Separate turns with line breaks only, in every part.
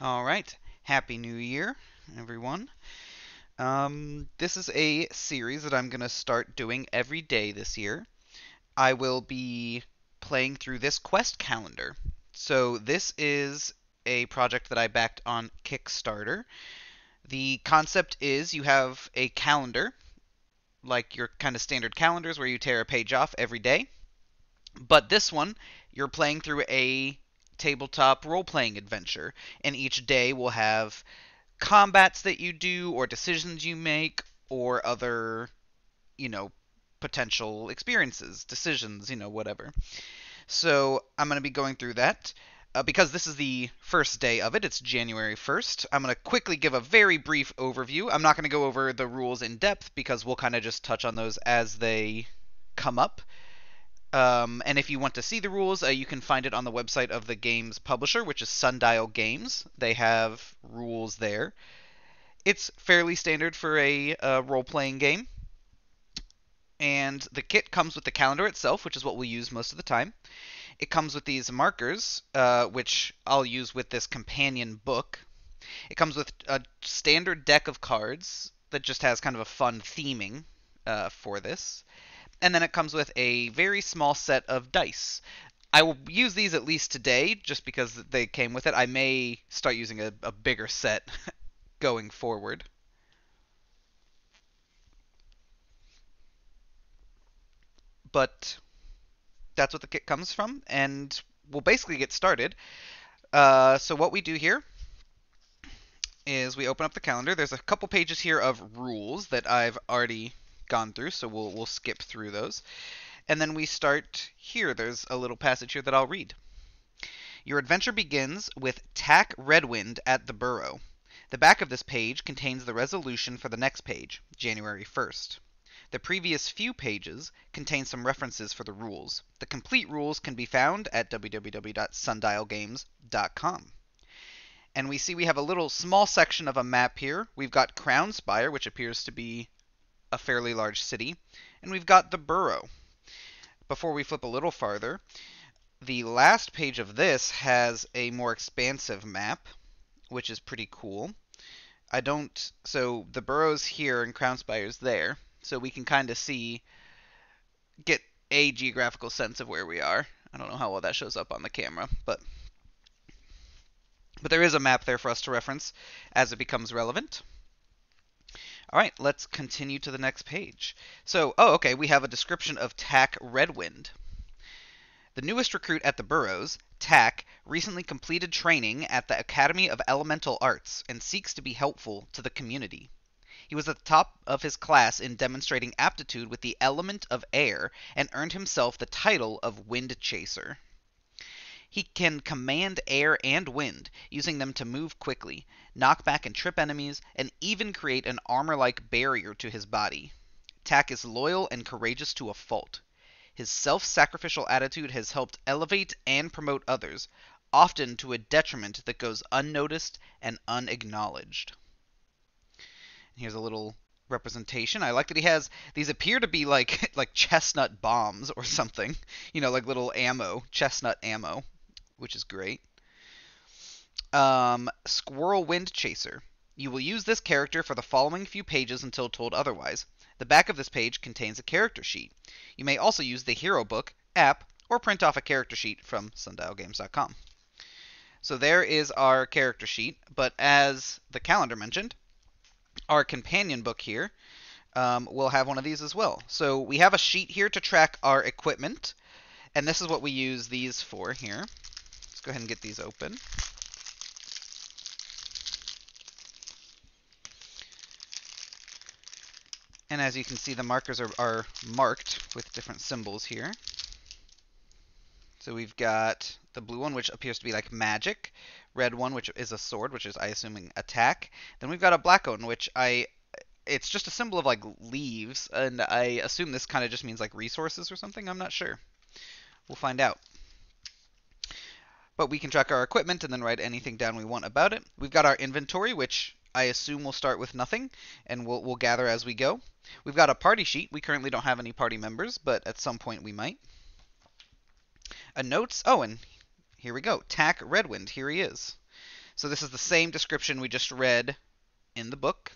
All right. Happy New Year, everyone. This is a series that I'm going to start doing every day this year. I will be playing through this quest calendar. So, this is a project that I backed on Kickstarter. The concept is you have a calendar, like your kind of standard calendars where you tear a page off every day. But this one, you're playing through a tabletop role playing adventure, and each day will have combats that you do or decisions you make or other, you know, potential experiences, decisions, whatever. So I'm going to be going through that. Because this is the first day of it, it's January 1st. I'm going to quickly give a very brief overview. I'm not going to go over the rules in depth because we'll kind of just touch on those as they come up. And if you want to see the rules, you can find it on the website of the game's publisher, which is Sundial Games. They have rules there. It's fairly standard for a role-playing game, and the kit comes with the calendar itself, which is what we'll use most of the time. It comes with these markers, which I'll use with this companion book. It comes with a standard deck of cards that just has kind of a fun theming for this. And then it comes with a very small set of dice. I will use these at least today, just because they came with it. I may start using a bigger set going forward. But that's what the kit comes from, and we'll basically get started. So what we do here is we open up the calendar. There's a couple pages here of rules that I've already gone through, so we'll skip through those. And then we start here. There's a little passage here that I'll read. Your adventure begins with Tack Redwind at the Burrow. The back of this page contains the resolution for the next page, January 1st. The previous few pages contain some references for the rules. The complete rules can be found at www.sundialgames.com. And we see we have a little small section of a map here. We've got Crownspire, which appears to be a fairly large city, and we've got the Burrow. Before we flip a little farther, the last page of this has a more expansive map, which is pretty cool. So the Burrow's here and Crownspire's there, so we can kind of get a geographical sense of where we are. I don't know how well that shows up on the camera, but there is a map there for us to reference as it becomes relevant. All right, let's continue to the next page. So, okay, we have a description of Tack Redwind. The newest recruit at the Burrows, Tack, recently completed training at the Academy of Elemental Arts and seeks to be helpful to the community. He was at the top of his class in demonstrating aptitude with the element of air and earned himself the title of Wind Chaser. He can command air and wind, using them to move quickly, knock back and trip enemies, and even create an armor-like barrier to his body. Tack is loyal and courageous to a fault. His self-sacrificial attitude has helped elevate and promote others, often to a detriment that goes unnoticed and unacknowledged. Here's a little representation. I like that he has these appear to be like like chestnut bombs or something, like little ammo, chestnut ammo, which is great. Squirrel Wind Chaser. You will use this character for the following few pages until told otherwise. The back of this page contains a character sheet. You may also use the Hero Book, app, or print off a character sheet from sundialgames.com. So there is our character sheet, but as the calendar mentioned, our companion book here will have one of these as well. So we have a sheet here to track our equipment, and this is what we use these for here. Let's go ahead and get these open. And as you can see, the markers are marked with different symbols here. So we've got the blue one, which appears to be like magic. Red one, which is a sword, which is, I assuming, attack. Then we've got a black one, which it's just a symbol of like leaves, and I assume this kind of just means like resources or something. I'm not sure. We'll find out. But we can track our equipment and then write anything down we want about it. We've got our inventory, which I assume will start with nothing, and we'll gather as we go. We've got a party sheet. We currently don't have any party members, but at some point we might. A notes. Oh, and here we go. Tack Redwind. Here he is. So this is the same description we just read in the book,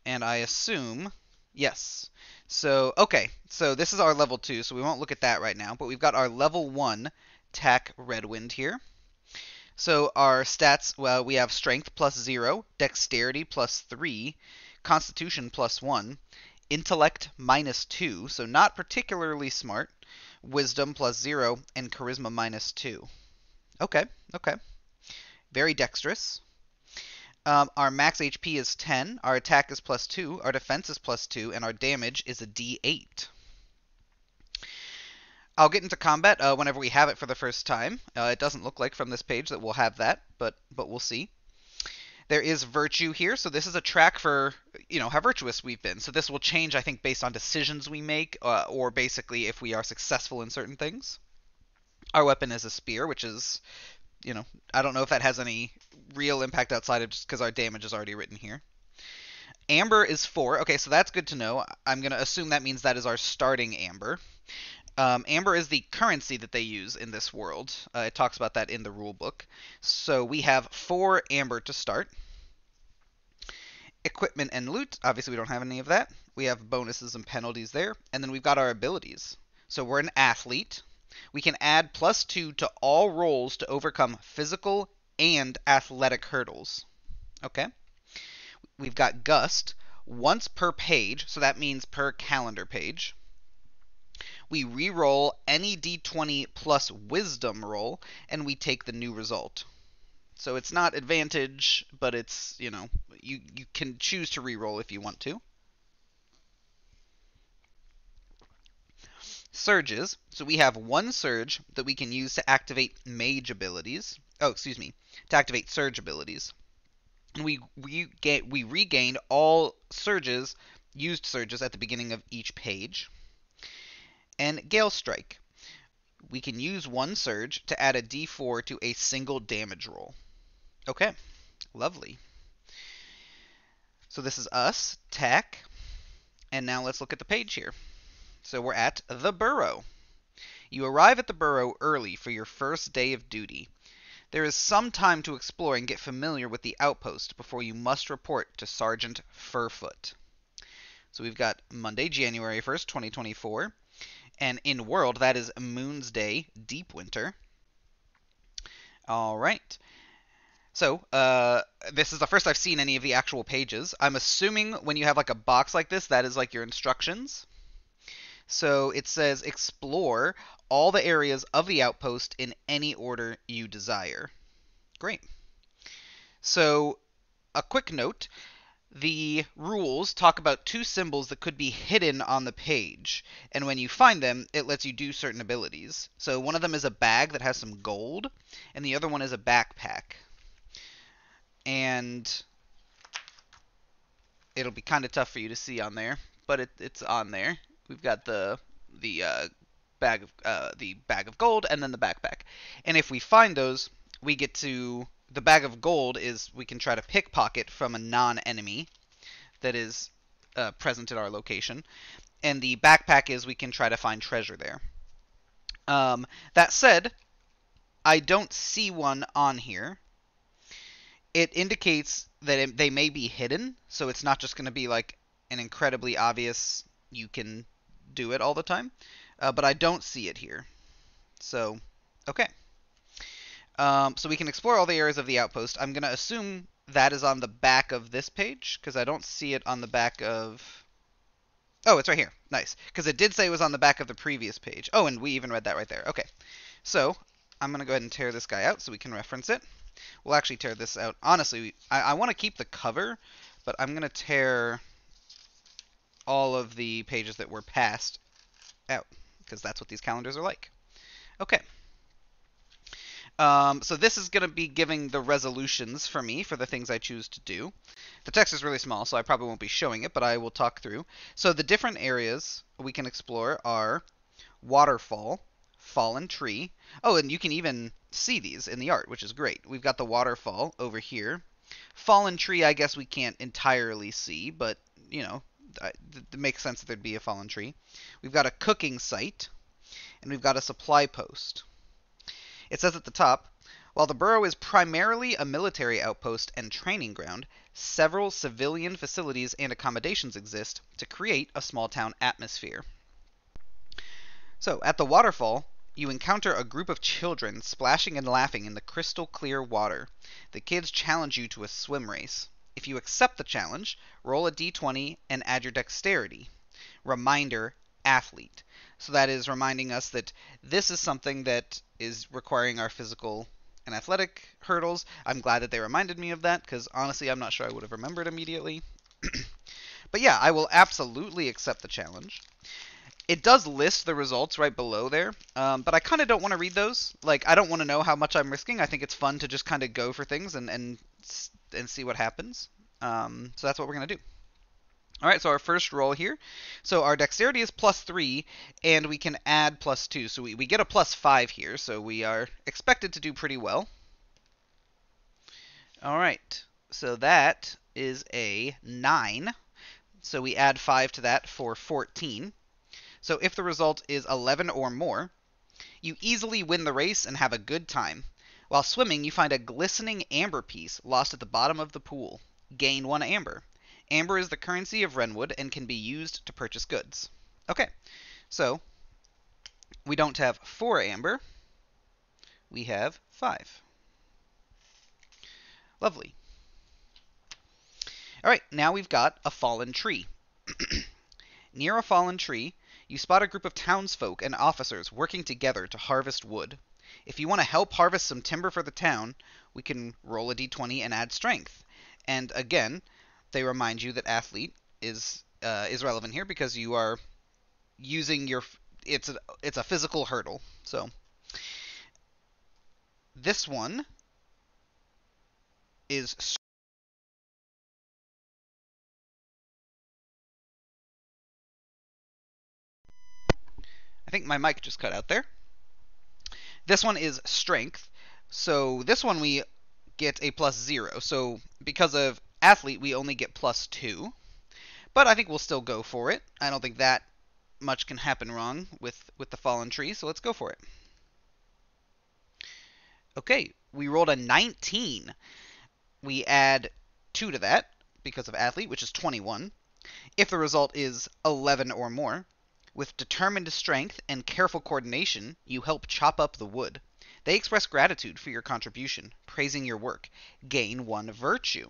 and I assume, yes. So, okay, so this is our level 2, so we won't look at that right now, but we've got our level 1 TAC Redwind here. So our stats, well, we have strength plus 0, dexterity plus 3, constitution plus 1, intellect minus 2, so not particularly smart, wisdom plus 0, and charisma minus 2. Okay, okay. Very dexterous. Our max HP is 10, our attack is plus 2, our defense is plus 2, and our damage is a D8. I'll get into combat whenever we have it for the first time. It doesn't look like from this page that we'll have that, but we'll see. There is virtue here, so this is a track for, how virtuous we've been. So this will change, I think, based on decisions we make, or basically if we are successful in certain things. Our weapon is a spear, which is, I don't know if that has any real impact outside of just because our damage is already written here. Amber is 4. Okay, so that's good to know. I'm going to assume that means that is our starting amber. Amber is the currency that they use in this world. It talks about that in the rule book. So we have 4 amber to start. Equipment and loot. Obviously, we don't have any of that. We have bonuses and penalties there. And then we've got our abilities. So we're an athlete. We can add plus 2 to all rolls to overcome physical and athletic hurdles. Okay. We've got Gust once per page, so that means per calendar page. We re-roll any d20 plus wisdom roll, and we take the new result. So it's not advantage, but it's, you can choose to re-roll if you want to. Surges. So we have 1 surge that we can use to activate mage abilities. To activate surge abilities. And we regained all used surges at the beginning of each page. And Gale Strike. We can use 1 surge to add a d4 to a single damage roll. Okay, lovely. So this is us, TAC, and now let's look at the page here. So we're at the Burrow. You arrive at the Burrow early for your first day of duty. There is some time to explore and get familiar with the outpost before you must report to Sergeant Furfoot. So we've got Monday, January 1st, 2024. And in world, that is Moon's Day, Deep Winter. All right. So, this is the first I've seen any of the actual pages. I'm assuming when you have like a box like this, that is like your instructions. So it says explore all the areas of the outpost in any order you desire. Great. So, a quick note. The rules talk about 2 symbols that could be hidden on the page, and when you find them, it lets you do certain abilities. So one of them is a bag that has some gold, and the other one is a backpack. And it'll be kind of tough for you to see on there, but it's on there. We've got the bag of gold and then the backpack. And if we find those, we get to the bag of gold is we can try to pickpocket from a non-enemy that is present at our location. And the backpack is we can try to find treasure there. That said, I don't see one on here. It indicates that they may be hidden, so it's not just going to be like an incredibly obvious you can do it all the time. But I don't see it here. So, okay. So we can explore all the areas of the outpost. I'm going to assume that is on the back of this page, because I don't see it on the back of... Oh, it's right here. Nice. Because it did say it was on the back of the previous page. Oh, and we even read that right there. Okay. So, I'm going to go ahead and tear this guy out so we can reference it. We'll actually tear this out. Honestly, I want to keep the cover, but I'm going to tear all of the pages that were passed out, because that's what these calendars are like. Okay. So this is going to be giving the resolutions for me for the things I choose to do. The text is really small, so I probably won't be showing it, but I will talk through. So the different areas we can explore are waterfall, fallen tree. Oh, and you can even see these in the art, which is great. We've got the waterfall over here. Fallen tree, I guess we can't entirely see, but, you know, it makes sense that there'd be a fallen tree. We've got a cooking site, and we've got a supply post. It says at the top, While the borough is primarily a military outpost and training ground, several civilian facilities and accommodations exist to create a small town atmosphere. So, at the waterfall, you encounter a group of children splashing and laughing in the crystal clear water. The kids challenge you to a swim race. If you accept the challenge, roll a d20 and add your dexterity. Reminder, athlete. So that is reminding us that this is something that is requiring our physical and athletic hurdles. I'm glad that they reminded me of that, because honestly, I'm not sure I would have remembered immediately. But yeah, I will absolutely accept the challenge. It does list the results right below there, but I kind of don't want to read those. Like, I don't want to know how much I'm risking. I think it's fun to just kind of go for things and see what happens. So that's what we're going to do. All right, so our first roll here. So our dexterity is +3, and we can add +2. So we get a +5 here, so we are expected to do pretty well. All right, so that is a 9. So we add 5 to that for 14. So if the result is 11 or more, you easily win the race and have a good time. While swimming, you find a glistening amber piece lost at the bottom of the pool. Gain 1 amber. Amber is the currency of Wrenwood and can be used to purchase goods. Okay, so we don't have 4 amber. We have 5. Lovely. All right, now we've got a fallen tree. Near a fallen tree, you spot a group of townsfolk and officers working together to harvest wood. If you want to help harvest some timber for the town, we can roll a d20 and add strength. And again, they remind you that athlete is relevant here because you are using your it's a physical hurdle. So this one is I think my mic just cut out there. This one is strength. So this one we get a +0. So because of athlete, we only get +2. But I think we'll still go for it. I don't think that much can happen wrong with the fallen tree, so let's go for it. Okay, we rolled a 19. We add 2 to that because of athlete, which is 21. If the result is 11 or more, with determined strength and careful coordination, you help chop up the wood. They express gratitude for your contribution, praising your work. Gain 1 virtue.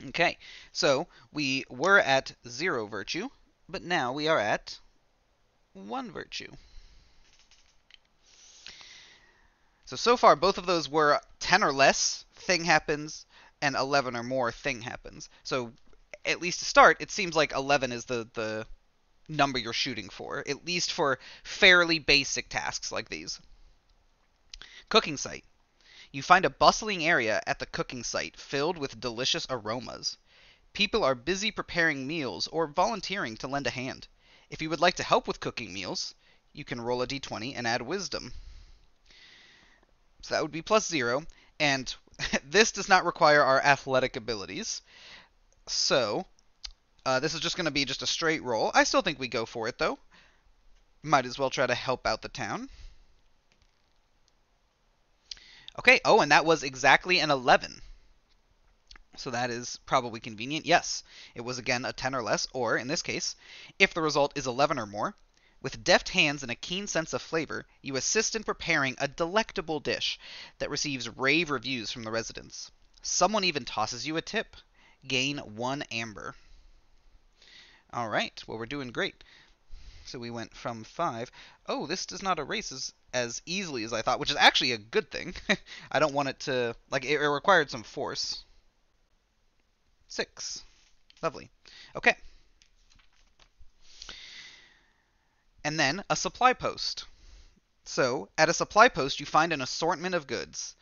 Okay, so we were at 0 virtue, but now we are at 1 virtue. So far, both of those were 10 or less, thing happens, and 11 or more, thing happens. So at least to start, it seems like 11 is the number you're shooting for, at least for fairly basic tasks like these. Cooking site. You find a bustling area at the cooking site filled with delicious aromas. People are busy preparing meals or volunteering to lend a hand. If you would like to help with cooking meals, you can roll a d20 and add wisdom. So that would be +0, and this does not require our athletic abilities. So this is just going to be just a straight roll. I still think we go for it, though. Might as well try to help out the town. Okay, oh, and that was exactly an 11. So that is probably convenient. Yes, it was again a 10 or less, or in this case, if the result is 11 or more, with deft hands and a keen sense of flavor, you assist in preparing a delectable dish that receives rave reviews from the residents. Someone even tosses you a tip. Gain 1 amber. All right, well, we're doing great. So we went from 5. Oh, this does not erase as easily as I thought, which is actually a good thing. I don't want it to, like, it required some force. 6. Lovely. Okay. And then a supply post. So, at a supply post, you find an assortment of goods.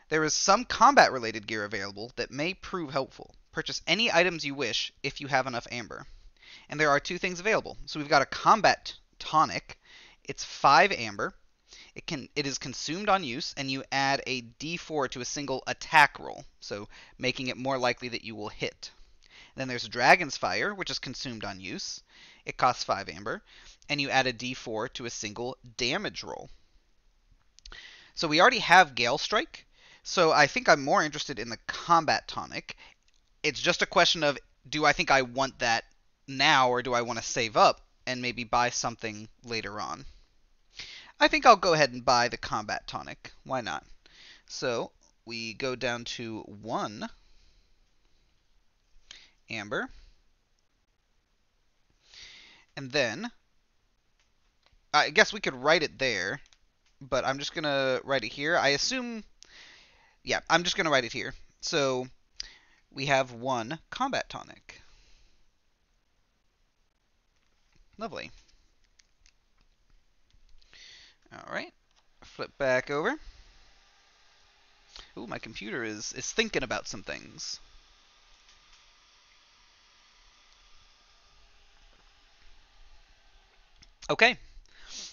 There is some combat-related gear available that may prove helpful. Purchase any items you wish if you have enough amber. And there are 2 things available. So we've got a combat tonic. It's 5 amber. It is consumed on use, and you add a d4 to a single attack roll, so making it more likely that you will hit. Then there's Dragon's Fire, which is consumed on use. It costs 5 amber, and you add a d4 to a single damage roll. So we already have Gale Strike. So I think I'm more interested in the Combat Tonic. It's just a question of, do I think I want that now, or do I want to save up and maybe buy something later on? I think I'll go ahead and buy the Combat Tonic. Why not? So we go down to 1 amber. And then I guess we could write it there, but I'm just going to write it here. I assume, yeah, I'm just going to write it here. So we have 1 Combat Tonic. Lovely. All right. Flip back over. Ooh, my computer is thinking about some things. Okay.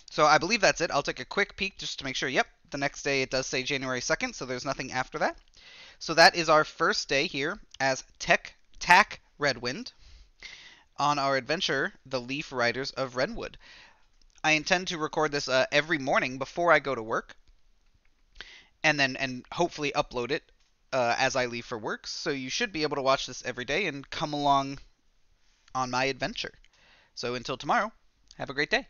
So I believe that's it. I'll take a quick peek just to make sure. Yep, the next day it does say January 2nd, so there's nothing after that. So that is our first day here as Tak Redwind on our adventure, The Leaf Riders of Renwood. I intend to record this every morning before I go to work, and hopefully upload it as I leave for work. So you should be able to watch this every day and come along on my adventure. So until tomorrow, have a great day.